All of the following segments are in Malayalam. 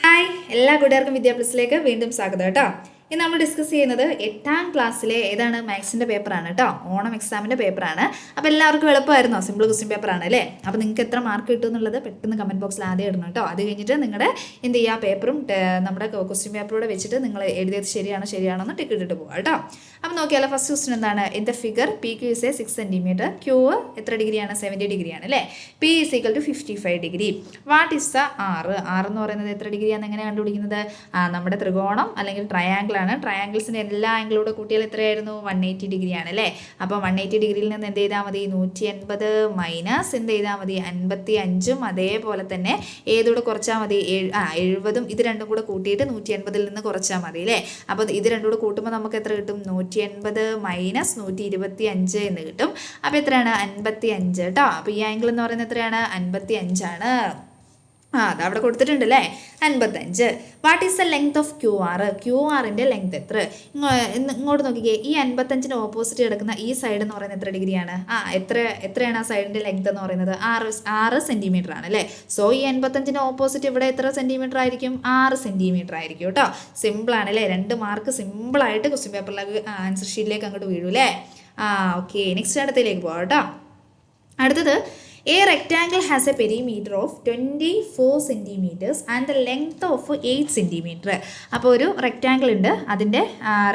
ഹായ്, എല്ലാ കൂട്ടുകാർക്കും വിദ്യാഭ്യാസത്തിലേക്ക് വീണ്ടും സ്വാഗതം കേട്ടോ. ഇന്ന് നമ്മൾ ഡിസ്കസ് ചെയ്യുന്നത് 8ാം ക്ലാസ്സിലെ ഏതാണ് മാത്സിൻ്റെ പേപ്പറാണ് കേട്ടോ. ഓണം എക്സാമിൻ്റെ പേപ്പറാണ്. അപ്പോൾ എല്ലാവർക്കും എളുപ്പമായിരുന്നോ? സിമ്പിൾ ക്വസ്റ്റ്യൻ പേപ്പറാണ് അല്ലേ. അപ്പോൾ നിങ്ങൾക്ക് എത്ര മാർക്ക് കിട്ടും എന്നുള്ളത് പെട്ടെന്ന് കമൻറ്റ് ബോക്സിൽ ആദ്യം ഇടണം കേട്ടോ. അത് കഴിഞ്ഞിട്ട് നിങ്ങളുടെ എന്ത് ചെയ്യുക, പേപ്പറും നമ്മുടെ ക്വസ്റ്റ്യൻ പേപ്പറൂടെ വെച്ചിട്ട് നിങ്ങൾ എഴുതിയത് ശരിയാണോ എന്ന് ടിക്ക് ഇട്ടിട്ട് പോകാം കേട്ടോ. അപ്പോൾ നോക്കിയാലോ, ഫസ്റ്റ് ക്വസ്റ്റ്യൻ എന്താണ്? In the figure P Q is 6 centimetre, Q എത്ര ഡിഗ്രിയാണ്? 70 ഡിഗ്രിയാണ് അല്ലേ. P is equal to 55 degree. What is the ആറ് എന്ന് പറയുന്നത് എത്ര ഡിഗ്രിയാണെന്ന് എങ്ങനെ കണ്ടുപിടിക്കുന്നത്? നമ്മുടെ ത്രികോണം അല്ലെങ്കിൽ ട്രയാങ്കിൾ ആണ്. ട്രയാങ്കിൾസിൻ്റെ എല്ലാ ആംഗിളൂടെ കൂട്ടിയാൽ എത്രയായിരുന്നു? 180 ഡിഗ്രിയാണ് അല്ലേ. അപ്പോൾ 180 ഡിഗ്രിയിൽ നിന്ന് എന്ത് ചെയ്താൽ മതി? 180 മൈനസ് എന്ത് ചെയ്താൽ മതി? 55. അതേപോലെ തന്നെ ഏതൂടെ കുറച്ചാൽ മതി? 70. ഇത് രണ്ടും കൂടെ കൂട്ടിയിട്ട് 180 നിന്ന് കുറച്ചാൽ മതി അല്ലേ. അപ്പോൾ ഇത് രണ്ടും കൂടെ കൂട്ടുമ്പോൾ നമുക്ക് എത്ര കിട്ടും? 180 മൈനസ് 125 എന്ന് കിട്ടും. അപ്പോൾ എത്രയാണ്? 55 കേട്ടോ. അപ്പോൾ ഈ ആംഗിൾ എന്ന് പറയുന്നത് എത്രയാണ്? 55 ആണ്. അത് അവിടെ കൊടുത്തിട്ടുണ്ട് അല്ലേ, 55. What is the length of Q R? Q ആറിൻ്റെ ലെങ്ത് എത്ര? ഇങ്ങോട്ട് നോക്കിക്കേ, ഈ 55-ന് ഓപ്പോസിറ്റ് കിടക്കുന്ന ഈ സൈഡ് എന്ന് പറയുന്നത് എത്ര ഡിഗ്രിയാണ്? എത്രയാണ് ആ സൈഡിൻ്റെ ലെങ്ത് എന്ന് പറയുന്നത്? 6 സെൻറ്റിമീറ്റർ ആണ് അല്ലേ. സോ ഈ 85-ന് ഓപ്പോസിറ്റ് ഇവിടെ എത്ര സെൻറ്റിമീറ്റർ ആയിരിക്കും? 6 സെൻറ്റിമീറ്റർ ആയിരിക്കും കേട്ടോ. സിമ്പിളാണ് അല്ലേ. 2 മാർക്ക് സിമ്പിളായിട്ട് ക്വസ്റ്റ്യൻ പേപ്പറിലേക്ക് ആൻസർ ഷീറ്റിലേക്ക് അങ്ങോട്ട് വീഴും അല്ലേ. ഓക്കെ, നെക്സ്റ്റ് അടുത്തേക്ക് പോകാം കേട്ടോ. അടുത്തത്, a rectangle has a perimeter of 24 centimeters and the length of 8 centimeter. അപ്പോൾ ഒരു റെക്റ്റാങ്കിൾ ഉണ്ട്, അതിൻ്റെ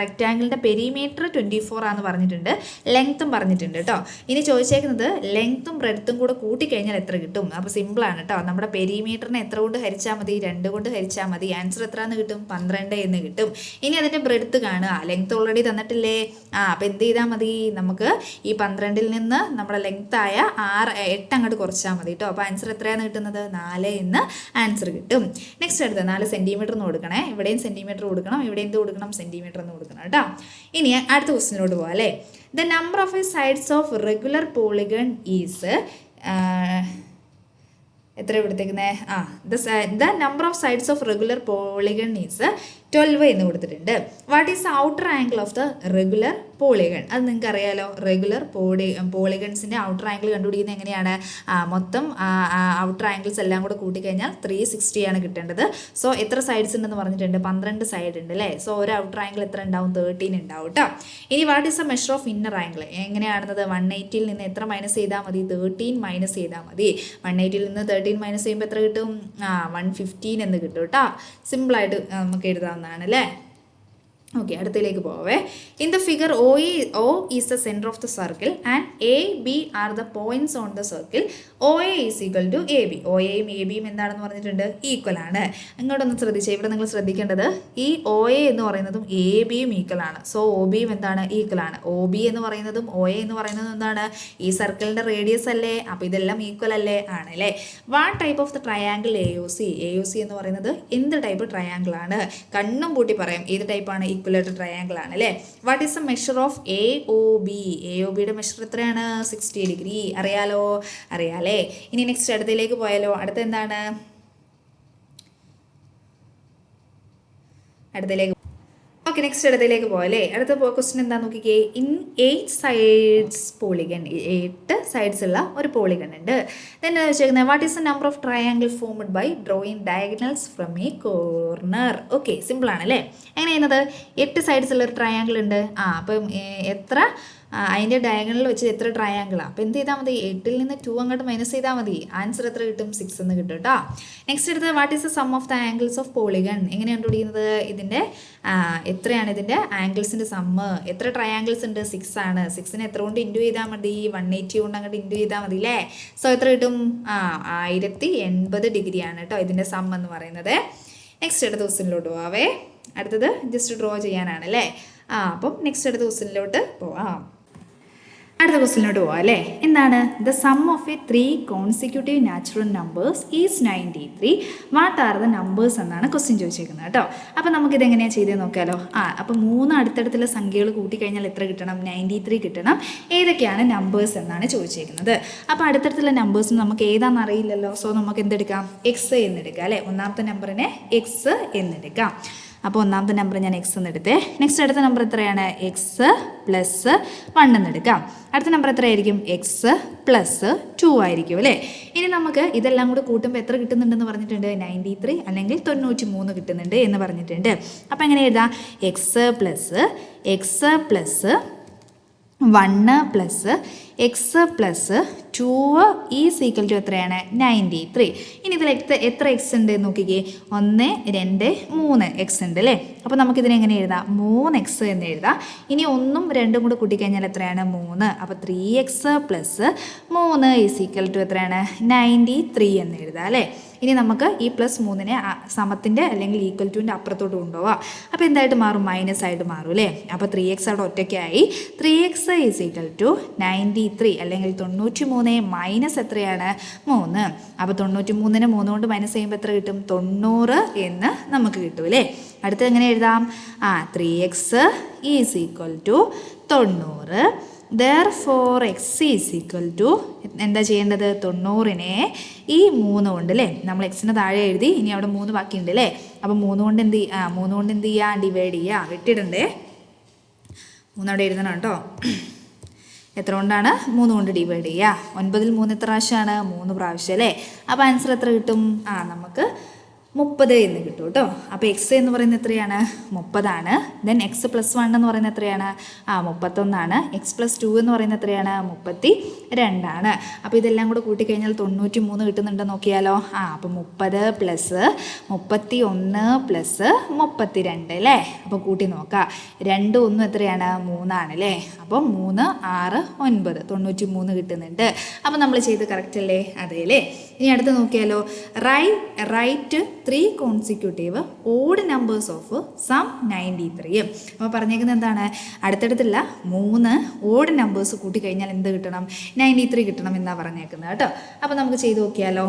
റെക്റ്റാങ്കിളിൻ്റെ പെരിമീറ്റർ 24 ആണെന്ന് പറഞ്ഞിട്ടുണ്ട്, ലെങ്ത്തും പറഞ്ഞിട്ടുണ്ട് കേട്ടോ. ഇനി ചോദിച്ചേക്കുന്നത് ലെങ്ത്തും ബ്രെഡ്ത്തും കൂടെ കൂട്ടിക്കഴിഞ്ഞാൽ എത്ര കിട്ടും? അപ്പോൾ സിമ്പിളാണ് കേട്ടോ. നമ്മുടെ പെരിമീറ്ററിനെ എത്ര കൊണ്ട് ഹരിച്ചാൽ മതി? 2 കൊണ്ട് ഹരിച്ചാൽ മതി. ആൻസർ എത്ര എന്ന് കിട്ടും? 12 എന്ന് കിട്ടും. ഇനി അതിൻ്റെ ബ്രെഡ്ത്ത് കാണുക, ലെങ്ത്ത് ഓൾറെഡി തന്നിട്ടില്ലേ. അപ്പോൾ എന്ത് ചെയ്താൽ മതി? നമുക്ക് ഈ 12-ൽ നിന്ന് നമ്മുടെ ലെങ്ത്തായ 8 അങ്ങോട്ട് കുറച്ചാൽ മതി കേട്ടോ. അപ്പോൾ ആൻസർ എത്രയാണ് കിട്ടുന്നത്? 4 എന്ന് ആൻസർ കിട്ടും. നെക്സ്റ്റ് അടുത്ത 4 സെൻറ്റിമീറ്റർ എന്ന് കൊടുക്കണേ. ഇവിടെയും സെൻറ്റിമീറ്റർ കൊടുക്കണം, ഇവിടെ എന്ത് കൊടുക്കണം? സെൻറ്റിമീറ്റർ എന്ന് കൊടുക്കണം കേട്ടോ. ഇനി അടുത്ത ക്വസ്റ്റിനോട്ട് പോകാം അല്ലേ. The number of sides of regular polygon is എത്ര എടുത്തേക്കുന്നത്? The number of sides of regular polygon is 12 എന്ന് കൊടുത്തിട്ടുണ്ട്. What is the outer angle of the regular polygon? അത് നിങ്ങൾക്ക് അറിയാലോ. റെഗുലർ പോളിഗൺസിൻ്റെ ഔട്ടർ ആംഗിൾ കണ്ടുപിടിക്കുന്നത് എങ്ങനെയാണ്? മൊത്തം ഔട്ടർ ആംഗിൾസ് എല്ലാം കൂടെ കൂട്ടിക്കഴിഞ്ഞാൽ 360 ആണ് കിട്ടേണ്ടത്. സോ എത്ര സൈഡ്സ് ഉണ്ടെന്ന് പറഞ്ഞിട്ടുണ്ട്? 12 സൈഡ് ഉണ്ട് അല്ലേ. സോ ഒരു ഔട്ടർ ആംഗിൾ എത്ര ഉണ്ടാവും? 13 ഉണ്ടാവും കേട്ടോ. ഇനി what is the measure of inner angle? എങ്ങനെയാണെന്നത്? 180-ൽ നിന്ന് എത്ര മൈനസ് ചെയ്താൽ മതി? 13 മൈനസ് ചെയ്താൽ മതി. 180-ൽ നിന്ന് 13 മൈനസ് ചെയ്യുമ്പോൾ എത്ര കിട്ടും? 115 എന്ന് കിട്ടും കേട്ടോ. സിമ്പിളായിട്ട് നമുക്ക് എഴുതാവുന്നതാണ് അല്ലേ. ഓക്കെ, അടുത്തതിലേക്ക് പോവേ. In the figure O is the centre of the circle and AB are the points on the circle. OA is equal to AB. OAയും ABയും എന്താണെന്ന് പറഞ്ഞിട്ടുണ്ട്? ഈക്വൽ ആണ്. ഇങ്ങോട്ടൊന്ന് ശ്രദ്ധിച്ചേ, ഇവിടെ നിങ്ങൾ ശ്രദ്ധിക്കേണ്ടത് ഈ OA എന്ന് പറയുന്നതും ABയും ഈക്വൽ ആണ്. സോ OBയും എന്താണ്? ഈക്വൽ ആണ്. OB എന്ന് പറയുന്നതും OA എന്ന് പറയുന്നതും എന്താണ്? ഈ സർക്കിളിൻ്റെ റേഡിയസ് അല്ലേ. അപ്പോൾ ഇതെല്ലാം ഈക്വൽ അല്ലേ? ആണല്ലേ. What type of the triangle AOC? AOC എന്ന് പറയുന്നത് എന്ത് ടൈപ്പ് ട്രയാങ്കിൾ ആണ്? കണ്ണും പൂട്ടി പറയാം ഏത് ടൈപ്പാണ്? ഈക്വലായിട്ട് ട്രയാങ്കിൾ ആണ് അല്ലേ. What is the measure of AOB? AOBയുടെ മെഷർ എത്രയാണ്? 60 ഡിഗ്രി. അറിയാലോ, അറിയാലേ. ഇനി നെക്സ്റ്റ് അടുത്തതിലേക്ക് പോയാലോ. അടുത്ത എന്താണ്? അടുത്തതിലേക്ക് ഓക്കെ, നെക്സ്റ്റ് അടുത്തതിലേക്ക് പോകല്ലേ. അടുത്ത ക്വസ്റ്റ്യൻ എന്താ നോക്കിക്കേ. ഇൻ 8 സൈഡ്സ് പോളിഗൺ, 8 സൈഡ്സ് ഉള്ള ഒരു പോളിഗൺ ഉണ്ട്. then വെച്ചേക്കുന്നത് what is the number of triangle formed by drawing diagonals from a corner? Okay, സിമ്പിളാണ് അല്ലേ. എങ്ങനെ ചെയ്യുന്നത്? 8 സൈഡ്സ് ഉള്ള ഒരു ട്രയാങ്കിൾ ഉണ്ട്. അപ്പം എത്ര അതിൻ്റെ ഡയഗണലിൽ വെച്ച് എത്ര ട്രയാങ്കിളാണ്? അപ്പോൾ എന്ത് ചെയ്താൽ മതി? 8-ൽ നിന്ന് 2 അങ്ങോട്ട് മൈനസ് ചെയ്താൽ മതി. ആൻസർ എത്ര കിട്ടും? 6 എന്ന് കിട്ടും കേട്ടോ. നെക്സ്റ്റ് എടുത്ത് what is the sum of the angles of polygon? എങ്ങനെ കണ്ടുപിടിക്കുന്നത്? ഇതിൻ്റെ എത്രയാണ് ഇതിൻ്റെ ആംഗിൾസിൻ്റെ സമ്മ്? എത്ര ട്രയാങ്കിൾസ് ഉണ്ട്? 6 ആണ്. 6-നെ എത്ര കൊണ്ട് ഇൻറ്റു ചെയ്താൽ മതി? 180 കൊണ്ട് അങ്ങോട്ട് ഇൻറ്റു ചെയ്താൽ മതി അല്ലേ. സോ എത്ര കിട്ടും? 1080 ഡിഗ്രിയാണ് കേട്ടോ ഇതിൻ്റെ സം എന്ന് പറയുന്നത്. നെക്സ്റ്റ് അടുത്ത ക്വസ്റ്റ്യനിലോട്ട് പോവാവേ. അടുത്തത് ജസ്റ്റ് ഡ്രോ ചെയ്യാനാണ് അല്ലേ. അപ്പം നെക്സ്റ്റ് അടുത്ത ക്വസ്റ്റ്യനിലോട്ട് പോവാം. അടുത്ത ക്വസ്റ്റ്യനിലോട്ട് പോവാം അല്ലേ. എന്താണ്? The sum of A 3 consecutive natural numbers is 93. What are the numbers എന്നാണ് ക്വസ്റ്റ്യൻ ചോദിച്ചേക്കുന്നത് കേട്ടോ. അപ്പോൾ നമുക്കിതെങ്ങനെയാണ് ചെയ്തത് നോക്കാമല്ലോ. അപ്പോൾ 3 അടുത്തടുത്തുള്ള സംഖ്യകൾ കൂട്ടിക്കഴിഞ്ഞാൽ എത്ര കിട്ടണം? 93 കിട്ടണം. ഏതൊക്കെയാണ് നമ്പേഴ്സ് എന്നാണ് ചോദിച്ചേക്കുന്നത്. അപ്പോൾ അടുത്തടുത്തുള്ള നമ്പേഴ്സ് നമുക്ക് ഏതാണെന്ന് അറിയില്ലല്ലോ. സോ നമുക്ക് എന്തെടുക്കാം? എക്സ് എന്നെടുക്കാം അല്ലേ. ഒന്നാമത്തെ നമ്പറിനെ എക്സ് എന്നെടുക്കാം. അപ്പോൾ ഒന്നാമത്തെ നമ്പർ ഞാൻ എക്സ് എന്ന് എടുത്തേ. നെക്സ്റ്റ് അടുത്ത നമ്പർ എത്രയാണ്? എക്സ് പ്ലസ് 1 എന്ന് എടുക്കാം. അടുത്ത നമ്പർ എത്രയായിരിക്കും? എക്സ് പ്ലസ് 2 ആയിരിക്കും അല്ലേ. ഇനി നമുക്ക് ഇതെല്ലാം കൂടി കൂട്ടുമ്പോൾ എത്ര കിട്ടുന്നുണ്ടെന്ന് പറഞ്ഞിട്ടുണ്ട്? 93 അല്ലെങ്കിൽ 93 കിട്ടുന്നുണ്ട് എന്ന് പറഞ്ഞിട്ടുണ്ട്. അപ്പോൾ എങ്ങനെ എഴുതാം? X plus 1 plus x plus 2 is equal to എത്രയാണ്? 93. ഇനി ഇതിൽ എത്ര എക്സ് ഉണ്ട് നോക്കിക്കേ. 1 2 3 എക്സ് ഉണ്ട് അല്ലേ. അപ്പോൾ നമുക്കിതിനെ എങ്ങനെ എഴുതാം? 3x എന്ന് എഴുതാം. ഇനി 1ഉം 2ഉം കൂടെ കൂട്ടിക്കഴിഞ്ഞാൽ എത്രയാണ്? 3. അപ്പോൾ 3x plus 3 is equal to എത്രയാണ്? 93 എന്ന് എഴുതാം അല്ലേ. ഇനി നമുക്ക് ഈ +3നെ സമത്തിൻ്റെ അല്ലെങ്കിൽ ഈക്വൽ ടുവിൻ്റെ അപ്പുറത്തോട്ട് കൊണ്ടുപോവാം. അപ്പോൾ എന്തായിട്ട് മാറും? മൈനസ് ആയിട്ട് മാറും അല്ലേ. അപ്പോൾ 3x അവിടെ ഒറ്റയ്ക്കായി. 3x ഈസ് ഈക്വൽ ടു 93 അല്ലെങ്കിൽ 93 മൈനസ് എത്രയാണ്? 3. അപ്പോൾ 93നെ 3 കൊണ്ട് മൈനസ് ചെയ്യുമ്പോൾ എത്ര കിട്ടും? 90 എന്ന് നമുക്ക് കിട്ടും അല്ലേ. അടുത്ത് എങ്ങനെ എഴുതാം? 3x is equal to 90. Therefore x is equal to എന്താ ചെയ്യേണ്ടത്? 90നെ ഈ 3 കൊണ്ട് അല്ലേ, നമ്മൾ എക്സിന് താഴെ എഴുതി, ഇനി അവിടെ 3 ബാക്കിയുണ്ട് അല്ലേ. അപ്പോൾ 3 കൊണ്ട് എന്ത് ചെയ്യുക? ഡിവൈഡ് ചെയ്യുക. വെട്ടിയിടണ്ടേ, 3 അവിടെ എഴുതണം കേട്ടോ. എത്ര കൊണ്ടാണ്? 3 കൊണ്ട് ഡിവൈഡ് ചെയ്യുക. 9ൽ 3 എത്ര പ്രാവശ്യമാണ്? 3 പ്രാവശ്യം അല്ലേ. അപ്പോൾ ആൻസർ എത്ര കിട്ടും? നമുക്ക് 30 എന്ന് കിട്ടും കേട്ടോ. അപ്പോൾ എക്സ് എന്ന് പറയുന്നത് എത്രയാണ്? 30 ദെൻ എക്സ് പ്ലസ് 1 എന്ന് പറയുന്നത് എത്രയാണ്? 31. എക്സ് പ്ലസ് 2 എന്ന് പറയുന്നത് എത്രയാണ്? 32. അപ്പോൾ ഇതെല്ലാം കൂടെ കൂട്ടിക്കഴിഞ്ഞാൽ 93 കിട്ടുന്നുണ്ടെന്ന് നോക്കിയാലോ. അപ്പോൾ 30 പ്ലസ് 31 പ്ലസ് 32 അല്ലേ. അപ്പോൾ കൂട്ടി നോക്കാം. 2 1 എത്രയാണ്? 3 അല്ലേ. അപ്പോൾ 3 6 9 93 കിട്ടുന്നുണ്ട്. അപ്പോൾ നമ്മൾ ചെയ്ത് കറക്റ്റ് അല്ലേ? അതെ അല്ലേ. ഇനി അടുത്ത് നോക്കിയാലോ. Write 3 consecutive odd numbers of sum 93. അപ്പോൾ പറഞ്ഞേക്കുന്നത് എന്താണ്? അടുത്തടുത്തുള്ള 3 ഓഡ് നമ്പേഴ്സ് കൂട്ടിക്കഴിഞ്ഞാൽ എന്ത് കിട്ടണം? 93 കിട്ടണം എന്നാണ് പറഞ്ഞേക്കുന്നത് കേട്ടോ. അപ്പോൾ നമുക്ക് ചെയ്ത് നോക്കിയാലോ.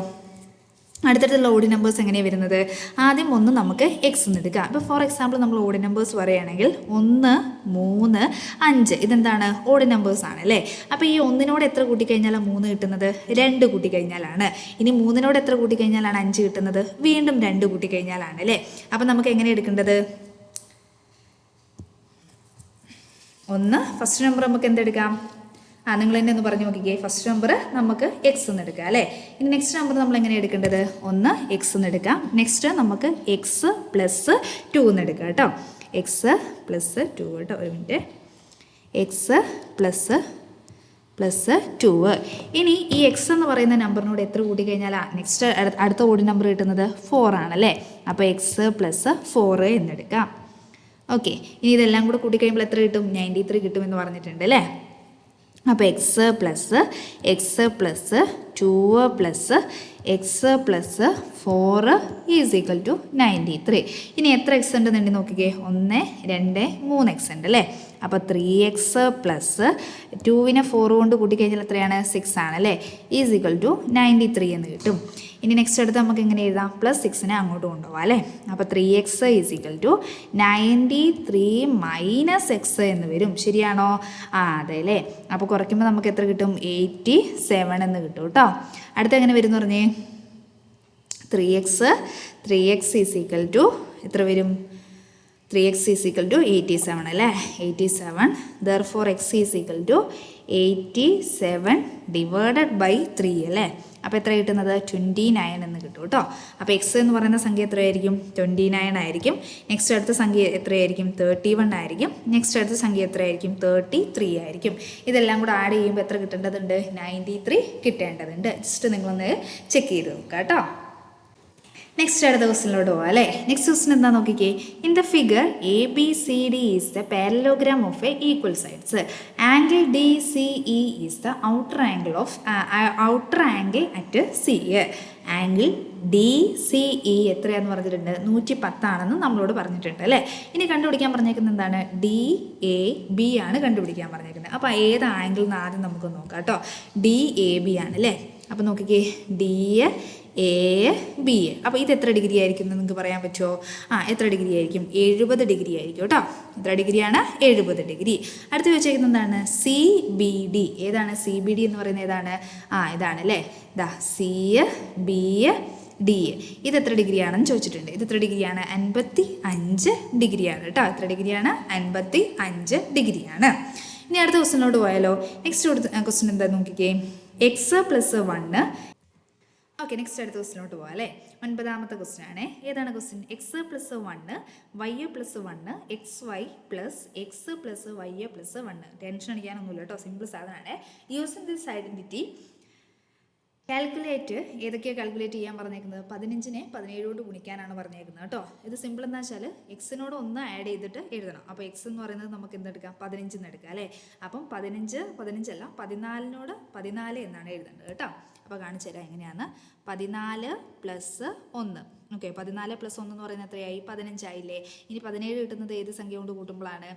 അടുത്തടുത്തുള്ള ഓഡ് നമ്പേഴ്സ് എങ്ങനെയാണ് വരുന്നത്? ആദ്യം 1 നമുക്ക് എക്സ് എന്ന് എടുക്കാം. ഇപ്പോൾ ഫോർ എക്സാമ്പിൾ നമ്മൾ ഓഡ് നമ്പേഴ്സ് പറയുകയാണെങ്കിൽ 1 3 5 ഇതെന്താണ്? ഓഡ് നമ്പേഴ്സ് ആണ് അല്ലേ. അപ്പോൾ ഈ 1നോട് എത്ര കൂട്ടിക്കഴിഞ്ഞാലാണ് 3 കിട്ടുന്നത്? 2 കൂട്ടിക്കഴിഞ്ഞാലാണ്. ഇനി 3നോട് എത്ര കൂട്ടിക്കഴിഞ്ഞാലാണ് 5 കിട്ടുന്നത്? വീണ്ടും 2 കൂട്ടിക്കഴിഞ്ഞാലാണ് അല്ലേ. അപ്പോൾ നമുക്ക് എങ്ങനെ എടുക്കേണ്ടത്? ഫസ്റ്റ് നമ്പർ നമുക്ക് എന്തെടുക്കാം? നിങ്ങൾ തന്നെ ഒന്ന് പറഞ്ഞു നോക്കിക്കേ. ഫസ്റ്റ് നമ്പർ നമുക്ക് എക്സ് എന്ന് എടുക്കാം അല്ലേ. ഇനി നെക്സ്റ്റ് നമ്പർ നമ്മൾ എങ്ങനെ എടുക്കേണ്ടത്? 1 എക്സ് എന്ന് എടുക്കാം. നെക്സ്റ്റ് നമുക്ക് എക്സ് പ്ലസ് 2 എന്ന് എടുക്കാം കേട്ടോ. എക്സ് പ്ലസ് 2 കേട്ടോ. ഒരു മിനിറ്റ്. X plus 2. ഇനി ഈ എക്സ് എന്ന് പറയുന്ന നമ്പറിനോട് എത്ര കൂട്ടിക്കഴിഞ്ഞാൽ നെക്സ്റ്റ് അടുത്ത ഓഡ് നമ്പർ കിട്ടുന്നത് 4 ആണല്ലേ. അപ്പോൾ എക്സ് പ്ലസ് 4 എന്നെടുക്കാം. ഓക്കെ. ഇനി ഇതെല്ലാം കൂടെ കൂട്ടിക്കഴിയുമ്പോൾ എത്ര കിട്ടും? 93 കിട്ടുമെന്ന് പറഞ്ഞിട്ടുണ്ട് അല്ലേ. അപ്പോൾ x plus 2 plus x plus 4 is equal to 93. ഇനി എത്ര എക്സ് ഉണ്ടെന്നുണ്ടെങ്കിൽ നോക്കിക്കേ. 1 2 3 എക്സ് ഉണ്ട് അല്ലേ. അപ്പോൾ 3x പ്ലസ് 2നെ 4 കൊണ്ട് കൂട്ടിക്കഴിഞ്ഞാൽ എത്രയാണ്? 6 ആണല്ലേ. ഈസ് ഈക്വൽ ടു 93 എന്ന് കിട്ടും. ഇനി നെക്സ്റ്റ് അടുത്ത് നമുക്ക് എങ്ങനെ എഴുതാം? +6നെ അങ്ങോട്ട് കൊണ്ടുപോകാം അല്ലേ. അപ്പോൾ 3x is equal to 93 minus x എന്ന് വരും. ശരിയാണോ? അതെ അല്ലേ. അപ്പോൾ കുറയ്ക്കുമ്പോൾ നമുക്ക് എത്ര കിട്ടും? 87 എന്ന് കിട്ടും കേട്ടോ. അടുത്ത് എങ്ങനെ വരും എന്ന് പറഞ്ഞേ. 3x ഈസ് ഈക്വൽ ടു എത്ര വരും? 3x ഈസ് ഈക്വൽ ടു 87 അല്ലേ. 87. Therefore x is equal to 87 divided by 3 അല്ലേ. അപ്പോൾ എത്ര കിട്ടുന്നത്? 29 എന്ന് കിട്ടും കേട്ടോ. അപ്പോൾ എക്സ് എന്ന് പറയുന്ന സംഖ്യ എത്രയായിരിക്കും? 29 ആയിരിക്കും. നെക്സ്റ്റ് അടുത്ത സംഖ്യ എത്രയായിരിക്കും? 31 ആയിരിക്കും. നെക്സ്റ്റ് അടുത്ത സംഖ്യ എത്രയായിരിക്കും? 33 ആയിരിക്കും. ഇതെല്ലാം കൂടെ ആഡ് ചെയ്യുമ്പോൾ എത്ര കിട്ടേണ്ടതുണ്ട്? 93 കിട്ടേണ്ടതുണ്ട്. ജസ്റ്റ് നിങ്ങളൊന്ന് ചെക്ക് ചെയ്ത് നോക്കുക കേട്ടോ. നെക്സ്റ്റ് അടുത്ത ക്വസ്റ്റിനിലോട്ട് പോവാം അല്ലേ. നെക്സ്റ്റ് ക്വസ്റ്റൻ എന്താ നോക്കിക്കേ. In the figure ABCD is the parallelogram of A equal sides. Angle DCE is the outer angle at CE. Angle DCE എത്രയാന്ന് പറഞ്ഞിട്ടുണ്ട്? 110 ആണെന്ന് നമ്മളോട് പറഞ്ഞിട്ടുണ്ട് അല്ലേ. ഇനി കണ്ടുപിടിക്കാൻ പറഞ്ഞേക്കുന്നത് എന്താണ്? DAB ആണ് കണ്ടുപിടിക്കാൻ പറഞ്ഞേക്കുന്നത്. അപ്പോൾ ഏത് ആംഗിൾ എന്ന് ആദ്യം നമുക്ക് നോക്കാം കേട്ടോ. DAB ആണ് അല്ലേ. അപ്പോൾ നോക്കിക്കേ. DAB. അപ്പോൾ ഇത് എത്ര ഡിഗ്രി ആയിരിക്കും എന്ന് നിങ്ങൾക്ക് പറയാൻ പറ്റുമോ? എത്ര ഡിഗ്രി ആയിരിക്കും? 70 ഡിഗ്രി ആയിരിക്കും കേട്ടോ. എത്ര ഡിഗ്രിയാണ്? 70 ഡിഗ്രി. അടുത്ത് വെച്ചേക്കുന്നത് എന്താണ്? CBD. ഏതാണ് CBD എന്ന് പറയുന്നത്? ഏതാണ്? ഇതാണ് അല്ലേ. CBD D A. ഇത് എത്ര ഡിഗ്രിയാണെന്ന് ചോദിച്ചിട്ടുണ്ട്. ഇത് എത്ര ഡിഗ്രിയാണ്? 55 ഡിഗ്രിയാണ് കേട്ടോ. എത്ര ഡിഗ്രിയാണ്? 55 ഡിഗ്രിയാണ്. ഇനി അടുത്ത ക്വസ്റ്റ്യനിലോട്ട് പോയാലോ? നെക്സ്റ്റ് ക്വസ്റ്റ്യൻ എന്താ നോക്കിക്കേ. X plus 1. ഓക്കെ, നെക്സ്റ്റ് അടുത്ത ക്വസ്റ്റിനോട്ട് പോകാം അല്ലേ. 9ാമത്തെ ക്വസ്റ്റ്യൻ ആണ്. ഏതാണ് ക്വസ്റ്റ്യൻ? X plus 1 y plus 1 x y plus x plus y plus 1. Tension അടിക്കാനൊന്നുമില്ല കേട്ടോ, സിമ്പിൾ സാധനമാണ്. Using this identity calculate. ഏതൊക്കെയാണ് കാൽക്കുലേറ്റ് ചെയ്യാൻ പറഞ്ഞേക്കുന്നത്? 15നെ 17 ഗുണിക്കാനാണ് പറഞ്ഞേക്കുന്നത് കേട്ടോ. ഇത് സിമ്പിൾ എന്താ വെച്ചാൽ എക്സിനോട് 1 ആഡ് ചെയ്തിട്ട് എഴുതണം. അപ്പോൾ എക്സ് എന്ന് പറയുന്നത് നമുക്ക് എന്തെടുക്കാം? 15 എടുക്കാം അല്ലേ. അപ്പം 15 അല്ല 14നോട് 14 എന്നാണ് എഴുതേണ്ടത് കേട്ടോ. അപ്പോൾ കാണിച്ചു തരാം എങ്ങനെയാണ്. 14 പ്ലസ് 1. ഓക്കെ, 14 പ്ലസ് 1 എന്ന് പറയുന്നത് എത്രയായി? 15 ആയില്ലേ. ഇനി 17 കിട്ടുന്നത് ഏത് സംഖ്യ കൊണ്ട് കൂട്ടുമ്പോഴാണ്?